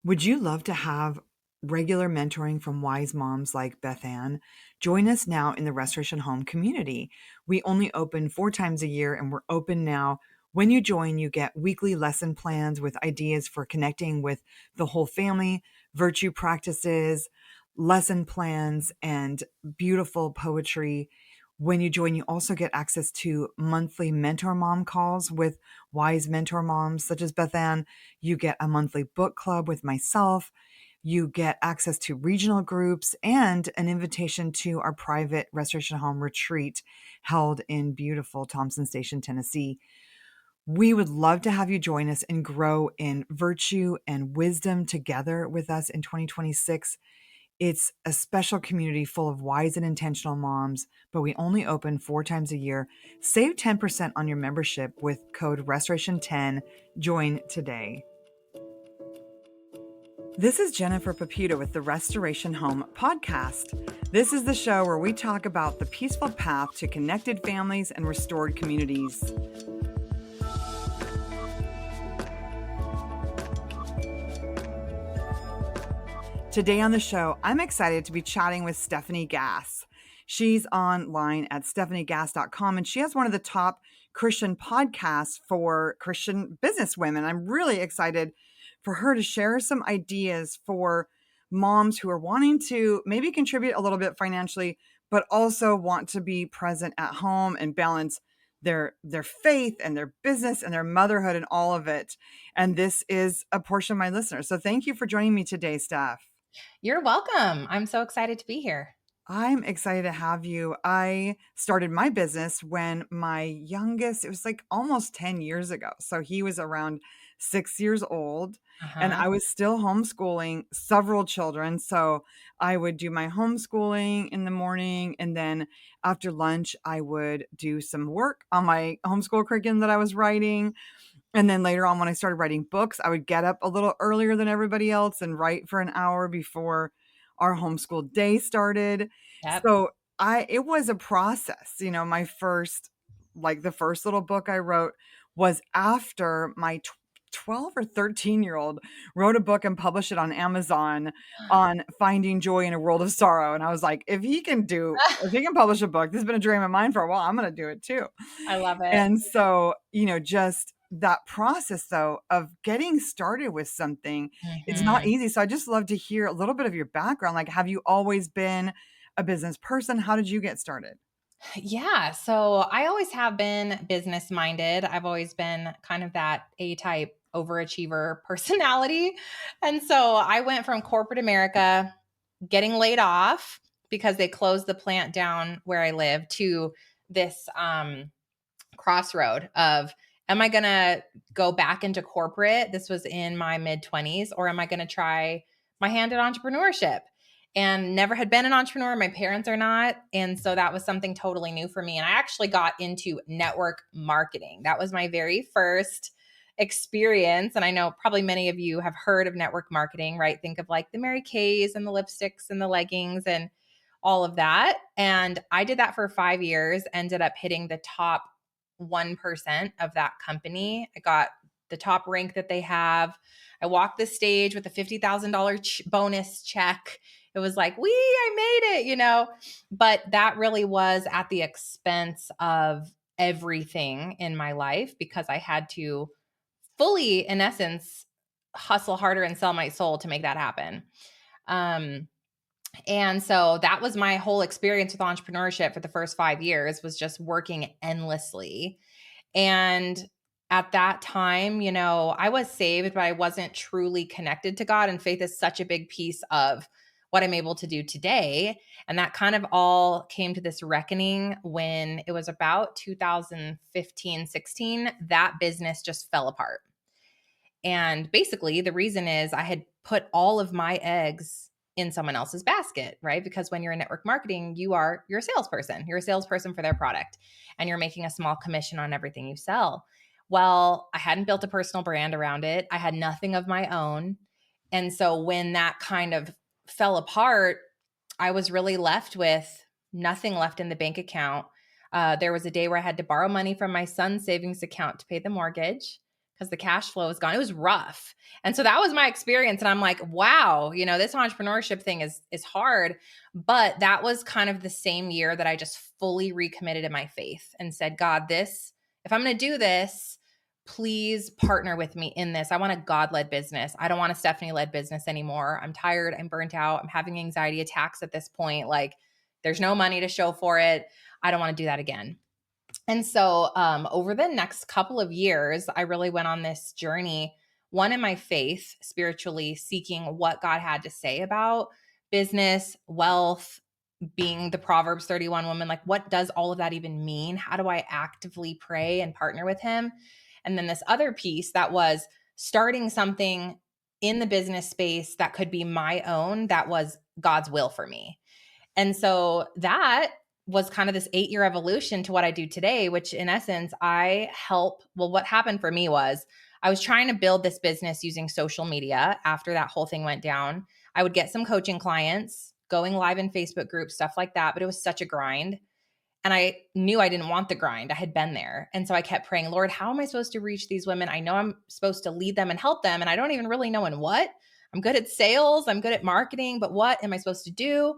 Would you love to have regular mentoring from wise moms like Beth Ann? Join us now in the Restoration Home community. We only open 4 times a year and we're open now. When you join, you get weekly lesson plans with ideas for connecting with the whole family, virtue practices, lesson plans, and beautiful poetry. When you join, you also get access to monthly mentor mom calls with wise mentor moms such as Beth Ann. You get a monthly book club with myself. You get access to regional groups and an invitation to our private Restoration Home retreat held in beautiful Thompson Station, Tennessee. We would love to have you join us and grow in virtue and wisdom together with us in 2026. It's a special community full of wise and intentional moms, but we only open 4 times a year. Save 10% on your membership with code Restoration10. Join today. This is Jennifer Pepito with the Restoration Home podcast. This is the show where we talk about the peaceful path to connected families and restored communities. Today on the show, I'm excited to be chatting with Stefanie Gass. She's online at stefanigass.com, and she has one of the top Christian podcasts for Christian business women. I'm really excited for her to share some ideas for moms who are wanting to maybe contribute a little bit financially, but also want to be present at home and balance their faith and their business and their motherhood and all of it. And this is a portion of my listeners. So thank you for joining me today, Steph. You're welcome. I'm so excited to be here. I'm excited to have you. I started my business when my youngest, it was like almost 10 years ago. So he was around 6 years old, and Uh-huh. I was still homeschooling several children. So I would do my homeschooling in the morning. And then after lunch, I would do some work on my homeschool curriculum that I was writing. And then later on, when I started writing books, I would get up a little earlier than everybody else and write for an hour before our homeschool day started. Yep. So it was a process. My first, like the first little book I wrote was after my 12 or 13-year-old wrote a book and published it on Amazon on finding joy in a world of sorrow. And I was like, if he can publish a book, this has been a dream of mine for a while, I'm going to do it too. I love it. And so, just that process though of getting started with something, it's not Mhm. easy. So I just love to hear a little bit of your background. Like, have you always been a business person? How did you get started? Yeah. So I always have been business minded. I've always been kind of that A type overachiever personality. And so I went from corporate America getting laid off because they closed the plant down where I live to this crossroad of, am I going to go back into corporate? This was in my mid 20s, or am I going to try my hand at entrepreneurship? And never had been an entrepreneur. My parents are not. And so that was something totally new for me. And I actually got into network marketing. That was my very first experience. And I know probably many of you have heard of network marketing, right? Think of like the Mary Kays and the lipsticks and the leggings and all of that. And I did that for 5 years, ended up hitting the top 1% of that company. I got the top rank that they have. I walked the stage with a $50,000 bonus check. It was like, I made it. But that really was at the expense of everything in my life because I had to fully, in essence, hustle harder and sell my soul to make that happen. And so that was my whole experience with entrepreneurship for the first 5 years, was just working endlessly. And at that time, I was saved, but I wasn't truly connected to God. And faith is such a big piece of what I'm able to do today. And that kind of all came to this reckoning when it was about 2015, 16, that business just fell apart. And basically, the reason is I had put all of my eggs in someone else's basket, right? Because when you're in network marketing, you're a salesperson. You're a salesperson for their product, and you're making a small commission on everything you sell. Well, I hadn't built a personal brand around it. I had nothing of my own. And so when that kind of fell apart, I was really left with nothing left in the bank account. There was a day where I had to borrow money from my son's savings account to pay the mortgage because the cash flow was gone. It was rough. And so that was my experience. And I'm like, wow, this entrepreneurship thing is hard. But that was kind of the same year that I just fully recommitted in my faith and said, God, if I'm going to do this, please partner with me in this. I want a God-led business. I don't want a Stephanie-led business anymore. I'm tired. I'm burnt out. I'm having anxiety attacks at this point. Like, there's no money to show for it. I don't want to do that again. And so over the next couple of years, I really went on this journey, one in my faith, spiritually seeking what God had to say about business, wealth, being the Proverbs 31 woman. Like, what does all of that even mean? How do I actively pray and partner with him? And then this other piece that was starting something in the business space that could be my own, that was God's will for me. And so that was kind of this 8-year evolution to what I do today, which in essence, what happened for me was I was trying to build this business using social media after that whole thing went down. I would get some coaching clients, going live in Facebook groups, stuff like that, but it was such a grind. And I knew I didn't want the grind. I had been there. And so I kept praying, Lord, how am I supposed to reach these women? I know I'm supposed to lead them and help them, and I don't even really know in what. I'm good at sales, I'm good at marketing, but what am I supposed to do?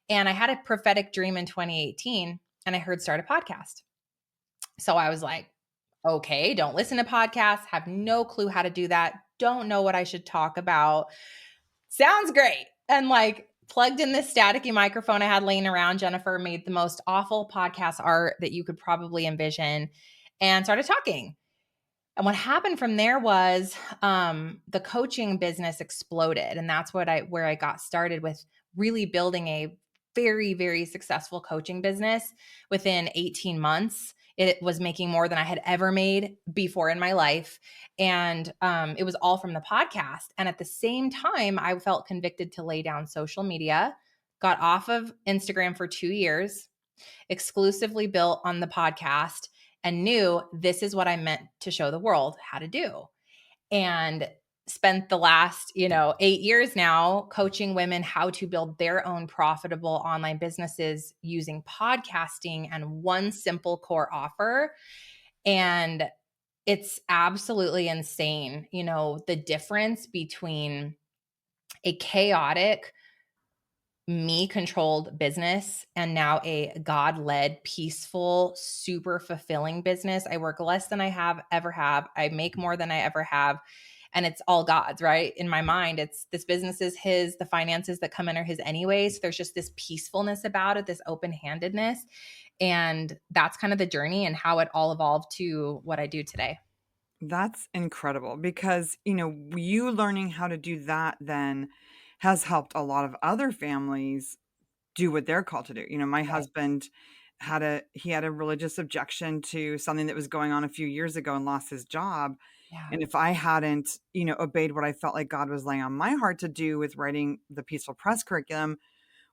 And I had a prophetic dream in 2018, and I heard start a podcast. So I was like, okay, don't listen to podcasts, have no clue how to do that, don't know what I should talk about. Sounds great. And like, plugged in this staticky microphone I had laying around. Jennifer made the most awful podcast art that you could probably envision and started talking. And what happened from there was the coaching business exploded. And that's where I got started with really building a very, very successful coaching business within 18 months. It was making more than I had ever made before in my life. And it was all from the podcast. And at the same time, I felt convicted to lay down social media, got off of Instagram for 2 years, exclusively built on the podcast, and knew this is what I meant to show the world how to do. And spent the last, 8 years now coaching women how to build their own profitable online businesses using podcasting and one simple core offer. And it's absolutely insane, the difference between a chaotic, me controlled business and now a God led, peaceful, super fulfilling business. I work less than I ever have. I make more than I ever have. And it's all God's, right? In my mind, it's this business is his, the finances that come in are his anyways. There's just this peacefulness about it, this open handedness. And that's kind of the journey and how it all evolved to what I do today. That's incredible because, you learning how to do that then has helped a lot of other families do what they're called to do. My Right. husband had a religious objection to something that was going on a few years ago and lost his job. Yeah. And if I hadn't, obeyed what I felt like God was laying on my heart to do with writing the Peaceful Press curriculum,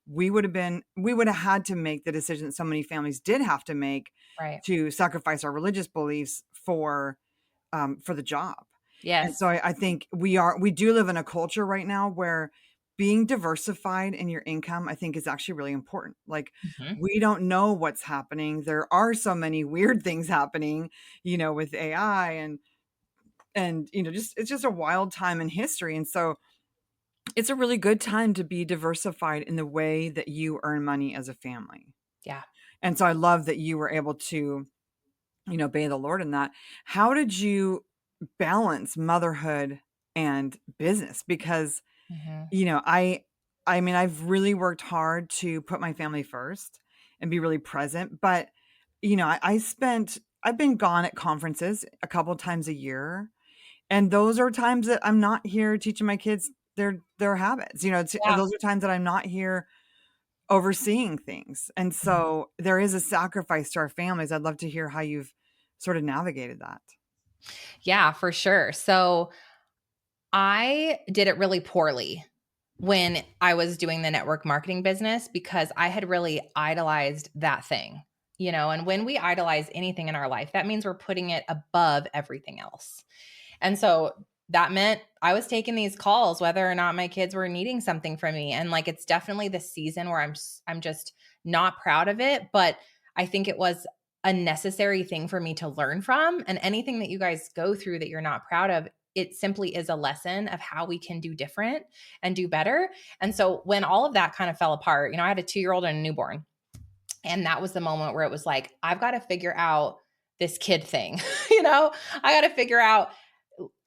we would have had to make the decision that so many families did have to make Right. to sacrifice our religious beliefs for the job. And Yes. so I think we do live in a culture right now where being diversified in your income, I think, is actually really important. Like, Mhm. we don't know what's happening. There are so many weird things happening, with AI and just it's just a wild time in history. And so it's a really good time to be diversified in the way that you earn money as a family. Yeah. And so I love that you were able to, obey the Lord in that. How did you balance motherhood and business? Because, Mhm. I mean, I've really worked hard to put my family first and be really present, but, I've been gone at conferences a couple times a year, and those are times that I'm not here teaching my kids their habits. Yeah. Those are times that I'm not here overseeing things. And Mhm. so there is a sacrifice to our families. I'd love to hear how you've sort of navigated that. Yeah, for sure. So I did it really poorly when I was doing the network marketing business because I had really idolized that thing, and when we idolize anything in our life, that means we're putting it above everything else. And so that meant I was taking these calls whether or not my kids were needing something from me. And like, it's definitely the season where I'm just not proud of it, but I think it was a necessary thing for me to learn from. And anything that you guys go through that you're not proud of, it simply is a lesson of how we can do different and do better. And so when all of that kind of fell apart, I had a 2-year-old and a newborn. And that was the moment where it was like, I've got to figure out this kid thing. I got to figure out.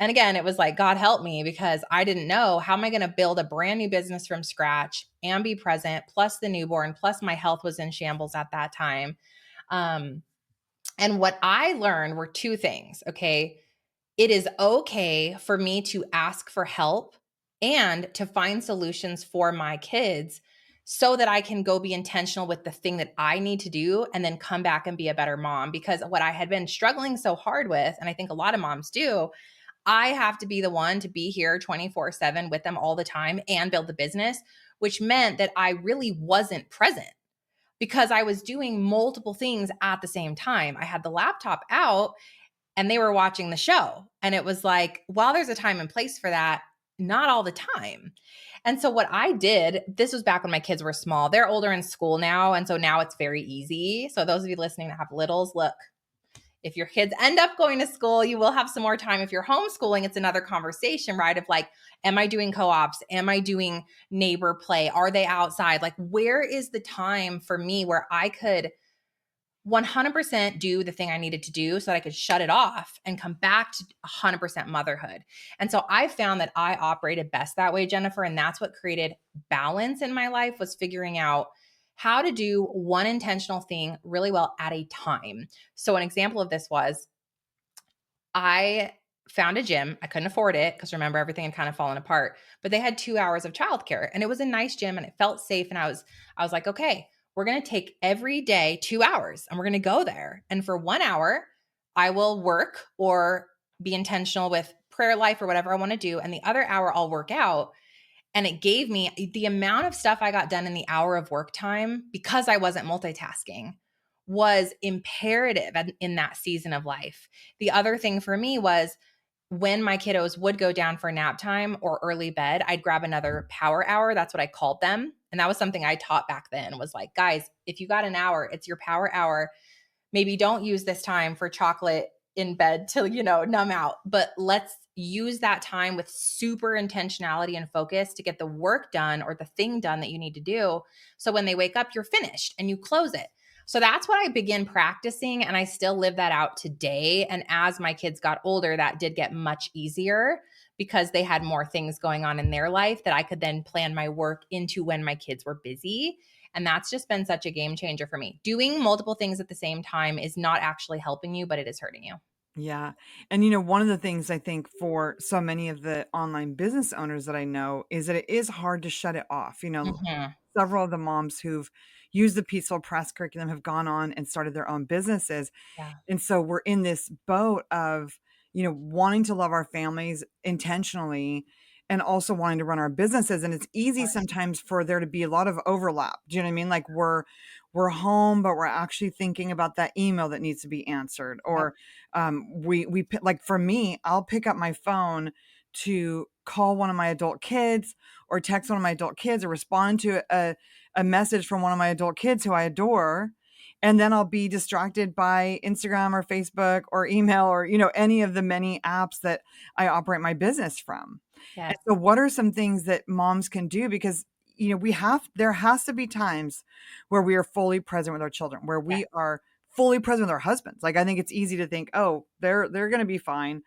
And again, it was like, God help me, because I didn't know, how am I going to build a brand new business from scratch and be present, plus the newborn, plus my health was in shambles at that time. And what I learned were 2 things. Okay. It is okay for me to ask for help and to find solutions for my kids so that I can go be intentional with the thing that I need to do and then come back and be a better mom. Because what I had been struggling so hard with, and I think a lot of moms do, I have to be the one to be here 24/7 with them all the time and build the business, which meant that I really wasn't present because I was doing multiple things at the same time. I had the laptop out and they were watching the show. And it was like, while there's a time and place for that, not all the time. And so what I did, this was back when my kids were small. They're older in school now. And so now it's very easy. So those of you listening that have littles, look, if your kids end up going to school, you will have some more time. If you're homeschooling, it's another conversation, right? Of like, am I doing co-ops? Am I doing neighbor play? Are they outside? Like, where is the time for me where I could 100% do the thing I needed to do so that I could shut it off and come back to 100% motherhood? And so I found that I operated best that way, Jennifer. And that's what created balance in my life, was figuring out how to do one intentional thing really well at a time. So an example of this was, I found a gym. I couldn't afford it because, remember, everything had kind of fallen apart, but they had 2 hours of childcare and it was a nice gym and it felt safe. And I was like, okay, we're going to take every day 2 hours and we're going to go there. And for 1 hour, I will work or be intentional with prayer life or whatever I want to do. And the other hour I'll work out. And it gave me the amount of stuff I got done in the hour of work time, because I wasn't multitasking, was imperative in that season of life. The other thing for me was, when my kiddos would go down for nap time or early bed, I'd grab another power hour. That's what I called them. And that was something I taught back then, was like, guys, if you got an hour, it's your power hour. Maybe don't use this time for chocolate in bed till, numb out, but let's use that time with super intentionality and focus to get the work done or the thing done that you need to do. So when they wake up, you're finished and you close it. So that's what I began practicing. And I still live that out today. And as my kids got older, that did get much easier because they had more things going on in their life that I could then plan my work into when my kids were busy. And that's just been such a game changer for me. Doing multiple things at the same time is not actually helping you, but it is hurting you. Yeah. And one of the things I think for so many of the online business owners that I know is that it is hard to shut it off. Mhm. Several of the moms who've used the Peaceful Press curriculum have gone on and started their own businesses. Yeah. And so we're in this boat of, wanting to love our families intentionally and also wanting to run our businesses. And it's Of easy course. sometimes for there to be a lot of overlap. Do you know what I mean? Like we're home, but we're actually thinking about that email that needs to be answered. Yep. Or like for me, I'll pick up my phone to call one of my adult kids or text one of my adult kids or respond to a message from one of my adult kids who I adore. And then I'll be distracted by Instagram or Facebook or email or, any of the many apps that I operate my business from. And Yes. so what are some things that moms can do? Because, there has to be times where we are fully present with our children, where Yes. we are fully present with our husbands. Like, I think it's easy to think, oh, they're going to be fine.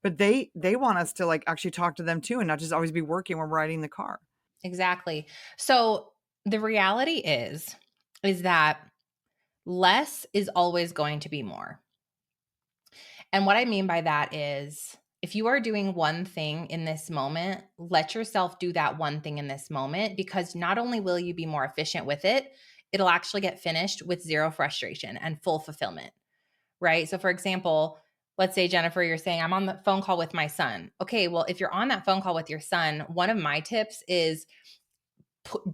But they want us to like actually talk to them too and not just always be working when we're riding the car. Exactly. So the reality is that less is always going to be more. And what I mean by that is, if you are doing one thing in this moment, let yourself do that one thing in this moment, because not only will you be more efficient with it, it'll actually get finished with zero frustration and full fulfillment, right? So, for example, let's say, Jennifer, you're saying, I'm on the phone call with my son. Okay, well, if you're on that phone call with your son, one of my tips is,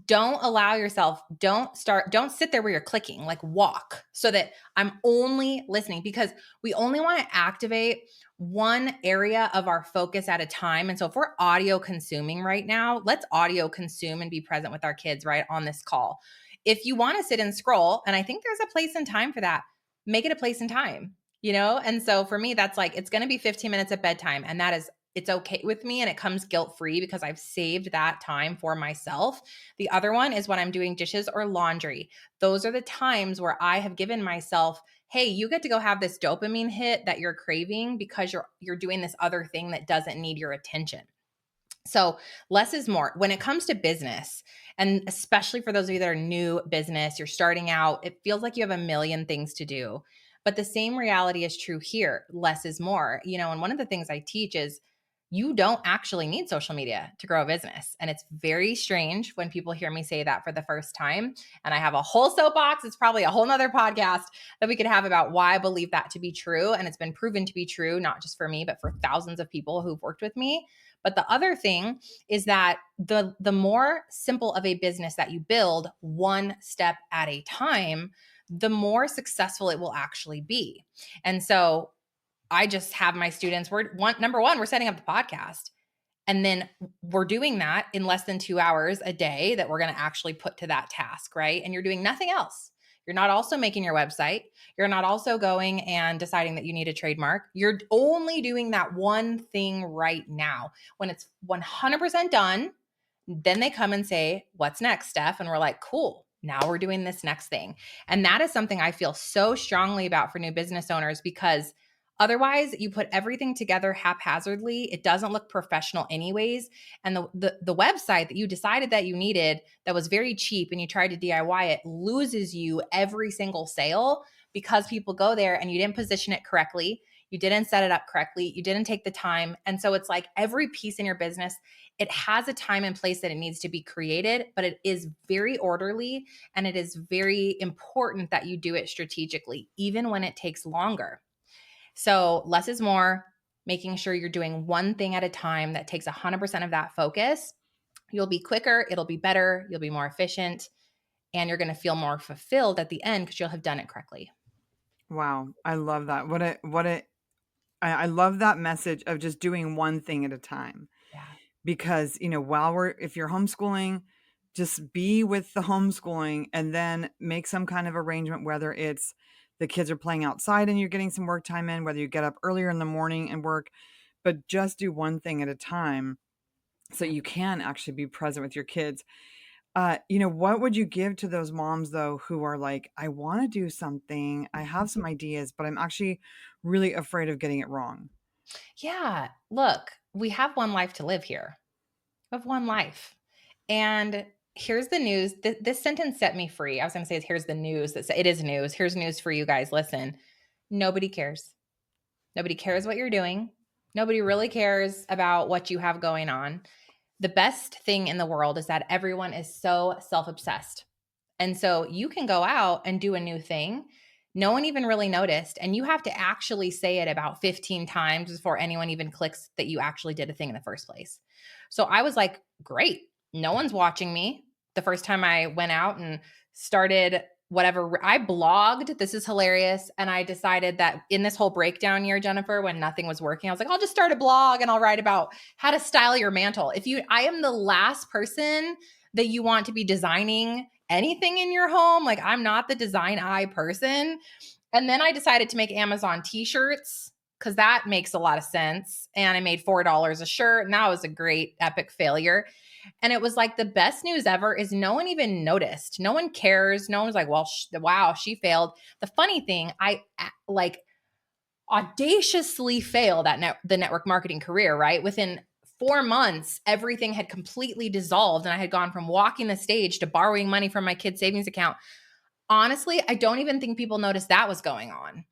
don't allow yourself, don't sit there where you're clicking, like walk, so that I'm only listening, because we only want to activate one area of our focus at a time. And so if we're audio consuming right now, let's audio consume and be present with our kids right on this call. If you want to sit and scroll, and I think there's a place and time for that, make it a place and time, you know? And so for me, that's like, it's going to be 15 minutes at bedtime. And that is, it's okay with me. And it comes guilt free because I've saved that time for myself. The other one is when I'm doing dishes or laundry. Those are the times where I have given myself, hey, you get to go have this dopamine hit that you're craving because you're doing this other thing that doesn't need your attention. So less is more when it comes to business. And especially for those of you that are new business, you're starting out, it feels like you have a million things to do. But the same reality is true here. Less is more. You know, and one of the things I teach is you don't actually need social media to grow a business. And it's very strange when people hear me say that for the first time. And I have a whole soapbox. It's probably a whole nother podcast that we could have about why I believe that to be true. And it's been proven to be true, not just for me, but for thousands of people who've worked with me. But the other thing is that the more simple of a business that you build one step at a time, the more successful it will actually be. And so I just have my students, number one, we're setting up the podcast. And then we're doing that in less than 2 hours a day that we're going to actually put to that task, right? And you're doing nothing else. You're not also making your website. You're not also going and deciding that you need a trademark. You're only doing that one thing right now. When it's 100% done, then they come and say, "What's next, Steph?" And we're like, "Cool. Now we're doing this next thing." And that is something I feel so strongly about for new business owners because otherwise you put everything together haphazardly. It doesn't look professional anyways. And the website that you decided that you needed that was very cheap and you tried to DIY it loses you every single sale because people go there and you didn't position it correctly. You didn't set it up correctly. You didn't take the time. And so it's like every piece in your business, it has a time and place that it needs to be created, but it is very orderly and it is very important that you do it strategically, even when it takes longer. So less is more, making sure you're doing one thing at a time that takes 100% of that focus. You'll be quicker, it'll be better, you'll be more efficient, and you're going to feel more fulfilled at the end because you'll have done it correctly. Wow, I love that. I love that message of just doing one thing at a time. Yeah. Because, if you're homeschooling, just be with the homeschooling and then make some kind of arrangement, whether it's the kids are playing outside and you're getting some work time in, whether you get up earlier in the morning and work, but just do one thing at a time so you can actually be present with your kids. What would you give to those moms though who are like, I want to do something, I have some ideas, but I'm actually really afraid of getting it wrong? Yeah. Look, we have one life to live here. We have one life. And here's the news. This sentence set me free. I was going to say, here's the news. It is news. Here's news for you guys. Listen, nobody cares. Nobody cares what you're doing. Nobody really cares about what you have going on. The best thing in the world is that everyone is so self obsessed. And so you can go out and do a new thing. No one even really noticed. And you have to actually say it about 15 times before anyone even clicks that you actually did a thing in the first place. So I was like, great. No one's watching me. The first time I went out and started whatever, I blogged. This is hilarious. And I decided that in this whole breakdown year, Jennifer, when nothing was working, I was like, I'll just start a blog and I'll write about how to style your mantle. I am the last person that you want to be designing anything in your home. Like, I'm not the design eye person. And then I decided to make Amazon t-shirts because that makes a lot of sense. And I made $4 a shirt. And that was a great epic failure. And it was like the best news ever is no one even noticed. No one cares. No one's like, well, wow, she failed. The funny thing, I like audaciously failed at the network marketing career, right? Within 4 months, everything had completely dissolved. And I had gone from walking the stage to borrowing money from my kid's savings account. Honestly, I don't even think people noticed that was going on.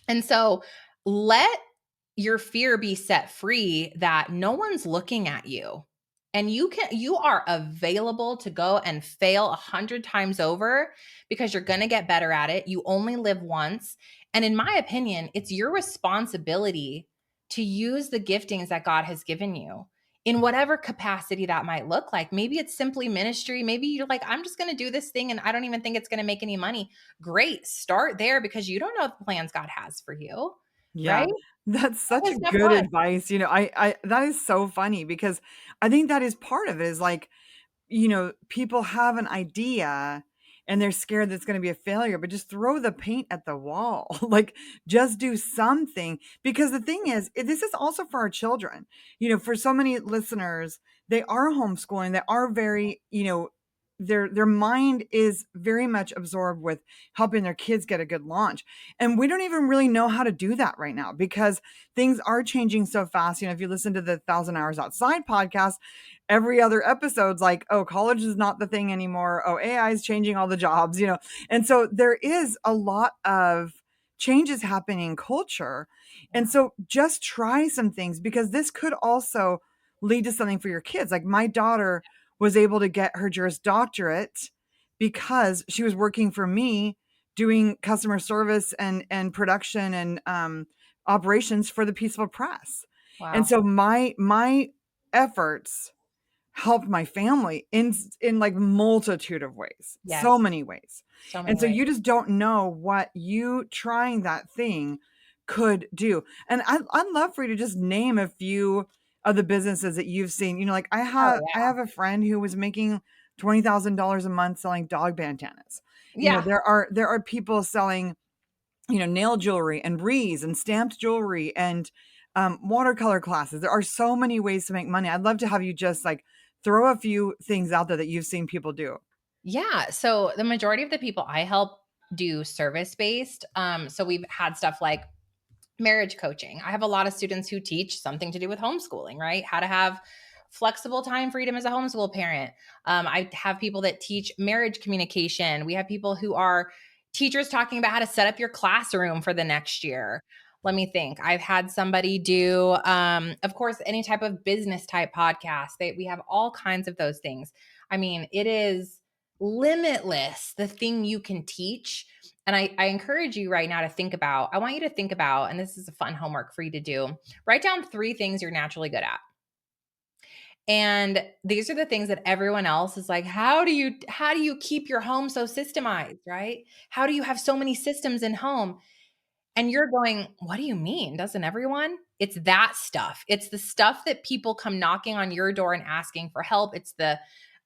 And so let your fear be set free that no one's looking at you. And you are available to go and fail 100 times over because you're going to get better at it. You only live once. And in my opinion, it's your responsibility to use the giftings that God has given you in whatever capacity that might look like. Maybe it's simply ministry. Maybe you're like, I'm just going to do this thing and I don't even think it's going to make any money. Great. Start there because you don't know the plans God has for you, Yeah, right? that's That such was a step good one. advice. I that is so funny because I think that is part of it is like, people have an idea and they're scared that it's going to be a failure, but just throw the paint at the wall. Like, just do something. Because the thing is, this is also for our children. For so many listeners, they are homeschooling. They are very, their mind is very much absorbed with helping their kids get a good launch. And we don't even really know how to do that right now because things are changing so fast. If you listen to the 1,000 Hours Outside podcast, every other episode's like, oh, college is not the thing anymore. Oh, AI is changing all the jobs. And so there is a lot of changes happening in culture. Yeah. And so just try some things because this could also lead to something for your kids. Like my daughter was able to get her Juris Doctorate because she was working for me doing customer service and production and operations for the Peaceful Press. And Wow. so my efforts helped my family in like multitude of ways, so Yes. many ways. So many And so ways. you just don't know what you trying that thing could do. And I'd love for you to just name a few of the businesses that you've seen. Like I Oh have I yeah. have a friend who was making $20,000 a month selling dog bandanas. Yeah. There are people selling nail jewelry and wreaths and stamped jewelry and watercolor classes. There are so many ways to make money. I'd love to have you just like throw a few things out there that you've seen people do. Yeah. So the majority of the people I help do service based. So we've had stuff like marriage coaching. I have a lot of students who teach something to do with homeschooling, right? How to have flexible time freedom as a homeschool parent. I have people that teach marriage communication. We have people who are teachers talking about how to set up your classroom for the next year. Let me think. I've had somebody do, of course, any type of business type podcast. We have all kinds of those things. I mean, it is limitless the thing you can teach. And I encourage you right now to think about, I want you to think about, and this is a fun homework for you to do, write down 3 things you're naturally good at. And these are the things that everyone else is like, how do you keep your home so systemized, right? How do you have so many systems in home? And you're going, what do you mean? Doesn't everyone? It's that stuff. It's the stuff that people come knocking on your door and asking for help. It's the,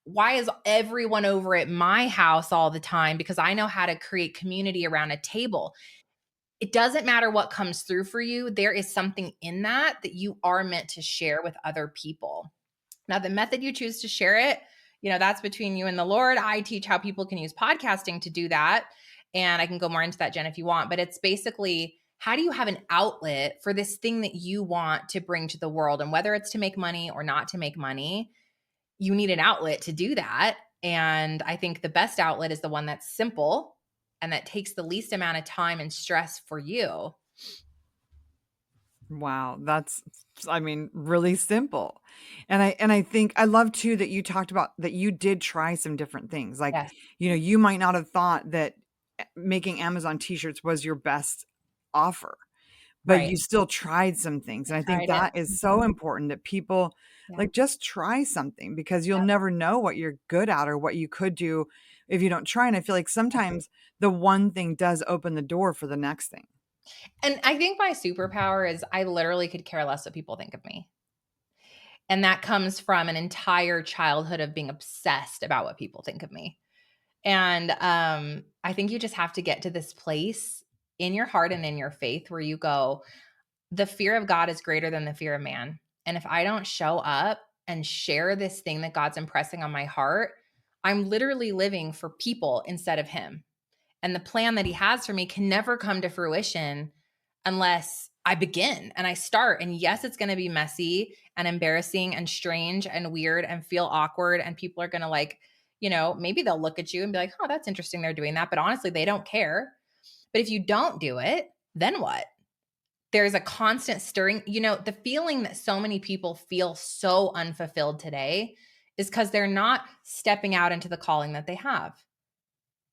why is everyone over at my house all the time? Because I know how to create community around a table. It doesn't matter what comes through for you. There is something in that you are meant to share with other people. Now, the method you choose to share it, that's between you and the Lord. I teach how people can use podcasting to do that. And I can go more into that, Jen, if you want. But it's basically, how do you have an outlet for this thing that you want to bring to the world? And whether it's to make money or not to make money, you need an outlet to do that. And I think the best outlet is the one that's simple and that takes the least amount of time and stress for you. Wow, that's I mean, really simple. And I think I love too that you talked about that you did try some different things. Like, Yes. you might not have thought that making Amazon t-shirts was your best offer, but Right. you still tried some things. And I think Tried it. that is so important that people Yeah. like just try something because you'll never know what you're good at or what you could do if you don't try. And I feel like sometimes the one thing does open the door for the next thing. And I think my superpower is I literally could care less what people think of me. And that comes from an entire childhood of being obsessed about what people think of me. And I think you just have to get to this place in your heart and in your faith where you go, the fear of God is greater than the fear of man. And if I don't show up and share this thing that God's impressing on my heart, I'm literally living for people instead of him. And the plan that he has for me can never come to fruition unless I begin and I start. And yes, it's going to be messy and embarrassing and strange and weird and feel awkward. And people are going to maybe they'll look at you and be like, oh, that's interesting. They're doing that. But honestly, they don't care. But if you don't do it, then what? There's a constant stirring. The feeling that so many people feel so unfulfilled today is because they're not stepping out into the calling that they have.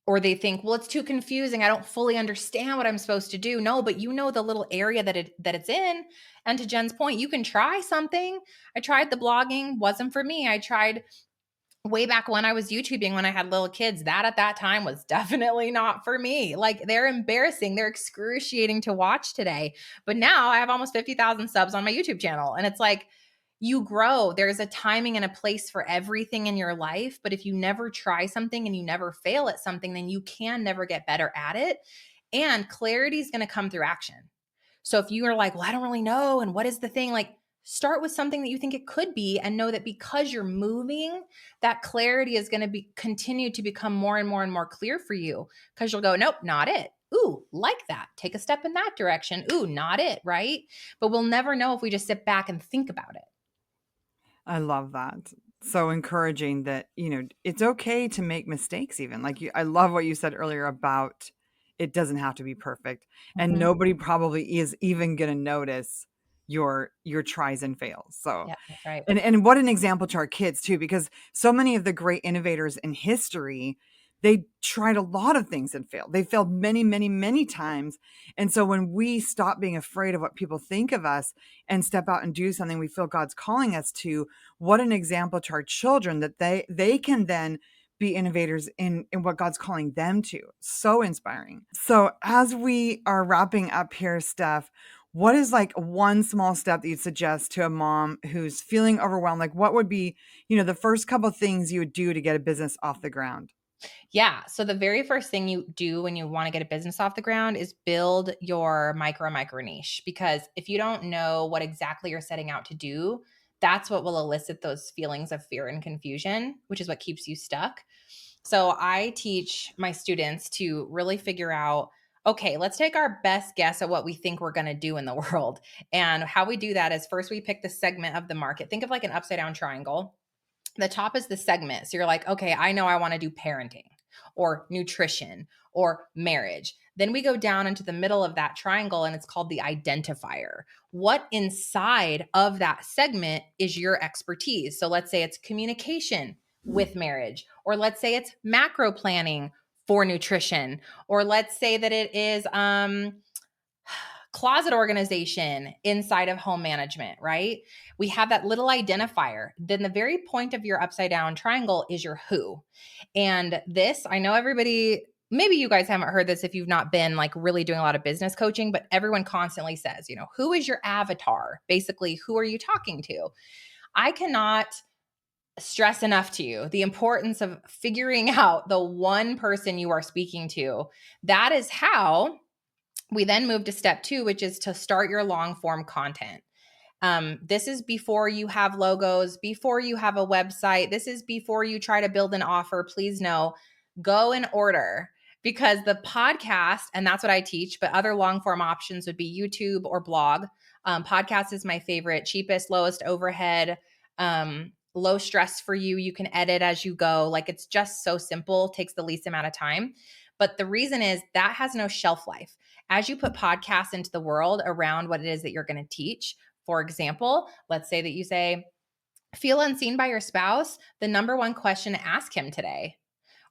Or they think, well, it's too confusing. I don't fully understand what I'm supposed to do. No, but the little area that it's in. And to Jen's point, you can try something. I tried the blogging, wasn't for me. I tried way back when I was YouTubing when I had little kids. That at that time was definitely not for me. Like they're embarrassing. They're excruciating to watch today. But now I have almost 50,000 subs on my YouTube channel. And it's like, You grow. There's a timing and a place for everything in your life. But if you never try something and you never fail at something, then you can never get better at it. And clarity is going to come through action. So if you are like, well, I don't really know, and what is the thing? Like, start with something that you think it could be, and know that because you're moving, that clarity is going to be continue to become more and more and more clear for you, because you'll go, nope, not it. Ooh, like that. Take a step in that direction. Ooh, not it, right? But we'll never know if we just sit back and think about it. I love that. So encouraging that, it's okay to make mistakes even. Like I love what you said earlier about it doesn't have to be perfect and Mhm. nobody probably is even going to notice your tries and fails. So Yeah, that's right. and what an example to our kids too, because so many of the great innovators in history, they tried a lot of things and failed. They failed many, many, many times. And so when we stop being afraid of what people think of us and step out and do something we feel God's calling us to, what an example to our children that they can then be innovators in what God's calling them to. So inspiring. So as we are wrapping up here, Steph, what is like one small step that you'd suggest to a mom who's feeling overwhelmed? Like what would be, the first couple of things you would do to get a business off the ground? Yeah. So the very first thing you do when you want to get a business off the ground is build your micro niche. Because if you don't know what exactly you're setting out to do, that's what will elicit those feelings of fear and confusion, which is what keeps you stuck. So I teach my students to really figure out, okay, let's take our best guess at what we think we're going to do in the world. And how we do that is first we pick the segment of the market. Think of like an upside down triangle. The top is the segment. So you're like, okay, I know I want to do parenting or nutrition or marriage. Then we go down into the middle of that triangle and it's called the identifier. What inside of that segment is your expertise? So let's say it's communication with marriage, or let's say it's macro planning for nutrition, or let's say that it is closet organization inside of home management, right? We have that little identifier. Then the very point of your upside down triangle is your who. And this, I know everybody, maybe you guys haven't heard this if you've not been like really doing a lot of business coaching, but everyone constantly says, who is your avatar? Basically, who are you talking to? I cannot stress enough to you the importance of figuring out the one person you are speaking to. That is how we then move to step 2, which is to start your long form content. This is before you have logos, before you have a website. This is before you try to build an offer. Please know, go in order, because the podcast, and that's what I teach, but other long form options would be YouTube or blog. Podcast is my favorite, cheapest, lowest overhead, low stress for you. You can edit as you go. Like it's just so simple, takes the least amount of time. But the reason is that has no shelf life. As you put podcasts into the world around what it is that you're going to teach, for example, let's say that you say, feel unseen by your spouse, the number one question to ask him today.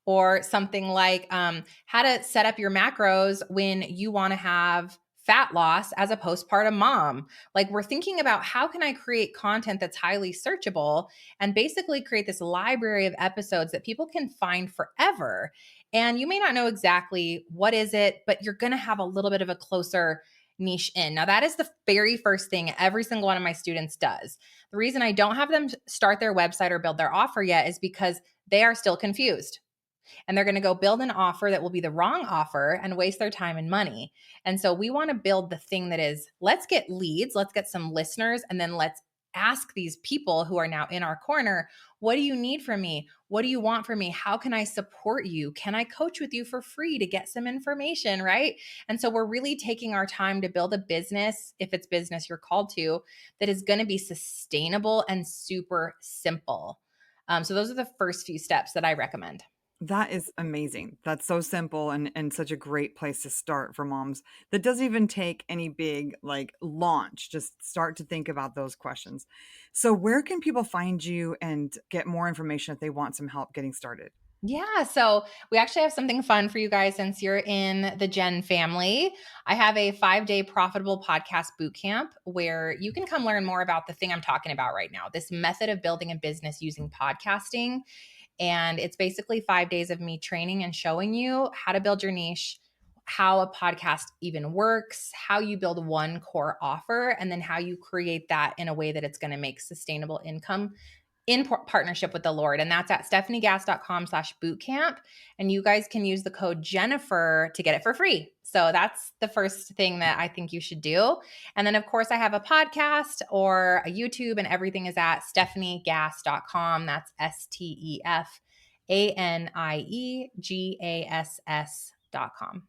Or something like how to set up your macros when you want to have fat loss as a postpartum mom. Like we're thinking about how can I create content that's highly searchable and basically create this library of episodes that people can find forever. And you may not know exactly what is it, but you're going to have a little bit of a closer niche in. Now, that is the very first thing every single one of my students does. The reason I don't have them start their website or build their offer yet is because they are still confused and they're going to go build an offer that will be the wrong offer and waste their time and money. And so we want to build the thing that is, let's get leads, let's get some listeners, and then let's ask these people who are now in our corner, what do you need from me? What do you want from me? How can I support you? Can I coach with you for free to get some information, right? And so we're really taking our time to build a business, if it's business you're called to, that is going to be sustainable and super simple. So those are the first few steps that I recommend. That is amazing. That's so simple and such a great place to start for moms. That doesn't even take any big like launch. Just start to think about those questions. So where can people find you and get more information if they want some help getting started? Yeah, so we actually have something fun for you guys since you're in the Gen family. I have a 5-day profitable podcast boot camp where you can come learn more about the thing I'm talking about right now, this method of building a business using podcasting. And it's basically 5 days of me training and showing you how to build your niche, how a podcast even works, how you build one core offer, and then how you create that in a way that it's going to make sustainable income in partnership with the Lord. And that's at stefaniegass.com/bootcamp. And you guys can use the code Jennifer to get it for free. So that's the first thing that I think you should do. And then, of course, I have a podcast or a YouTube, and everything is at stefaniegass.com. That's StefanieGass.com.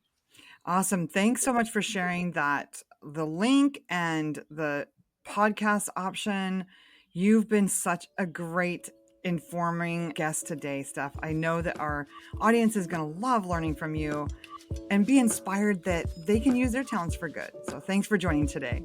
Awesome. Thanks so much for sharing that, the link and the podcast option. You've been such a great informing guest today, Steph. I know that our audience is going to love learning from you and be inspired that they can use their talents for good. So thanks for joining today.